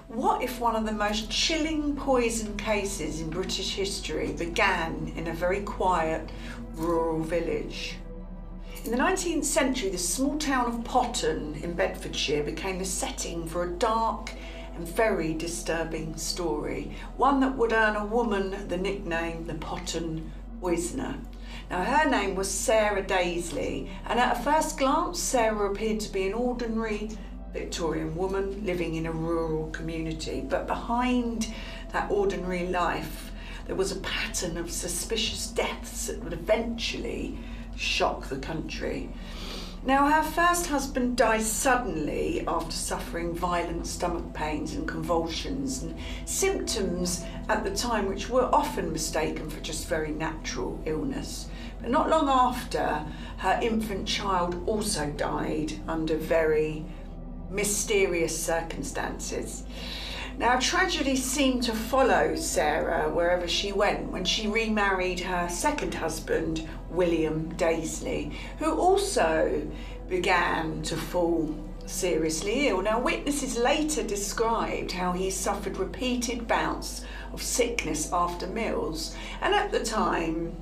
What if one of the most chilling poison cases in British history began in a very quiet rural village? In the 19th century, the small town of Potton in Bedfordshire became the setting for a dark and very disturbing story, one that would earn a woman the nickname the Potton Poisoner. Now, her name was Sarah Daisley, and at a first glance, Sarah appeared to be an ordinary Victorian woman living in a rural community. But behind that ordinary life, there was a pattern of suspicious deaths that would eventually shock the country. Now, her first husband died suddenly after suffering violent stomach pains and convulsions and symptoms at the time which were often mistaken for just very natural illness. But not long after, her infant child also died under very mysterious circumstances. Now, tragedy seemed to follow Sarah wherever she went when she remarried her second husband, William Daisley, who also began to fall seriously ill. Now, witnesses later described how he suffered repeated bouts of sickness after meals, and at the time,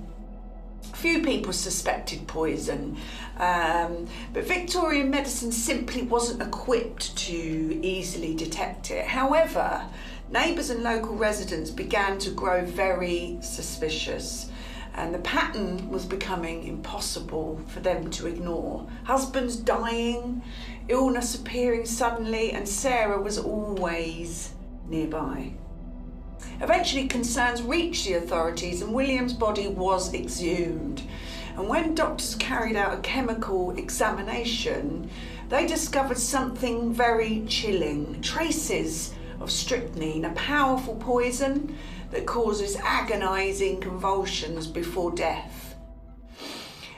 few people suspected poison, but Victorian medicine simply wasn't equipped to easily detect it. However, neighbours and local residents began to grow very suspicious, and the pattern was becoming impossible for them to ignore. Husbands dying, illness appearing suddenly, and Sarah was always nearby. Eventually, concerns reached the authorities and William's body was exhumed. And when doctors carried out a chemical examination, they discovered something very chilling: traces of strychnine, a powerful poison that causes agonising convulsions before death.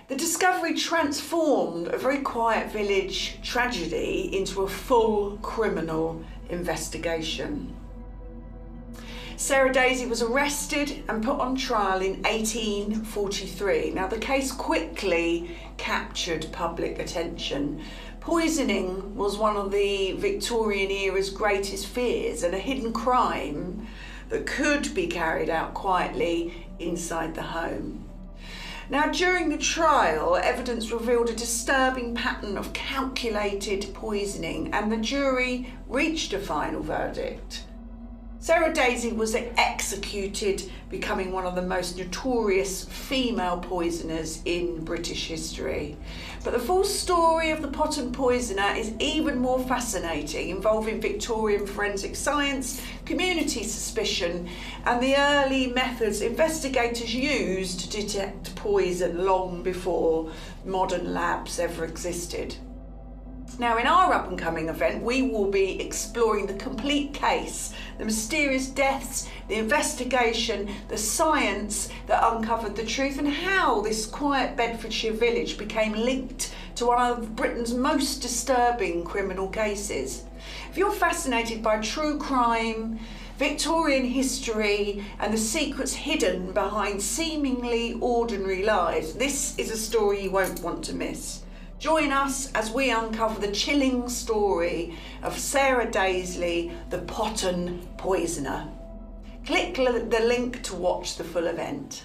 The discovery transformed a very quiet village tragedy into a full criminal investigation. Sarah Daisley was arrested and put on trial in 1843. Now, the case quickly captured public attention. Poisoning was one of the Victorian era's greatest fears, and a hidden crime that could be carried out quietly inside the home. Now, during the trial, evidence revealed a disturbing pattern of calculated poisoning, and the jury reached a final verdict. Sarah Daisley was executed, becoming one of the most notorious female poisoners in British history. But the full story of the Potton Poisoner is even more fascinating, involving Victorian forensic science, community suspicion, and the early methods investigators used to detect poison long before modern labs ever existed. Now, in our up-and-coming event, we will be exploring the complete case, the mysterious deaths, the investigation, the science that uncovered the truth, and how this quiet Bedfordshire village became linked to one of Britain's most disturbing criminal cases. If you're fascinated by true crime, Victorian history, and the secrets hidden behind seemingly ordinary lives, this is a story you won't want to miss. Join us as we uncover the chilling story of Sarah Daisley, the Potton Poisoner. Click the link to watch the full event.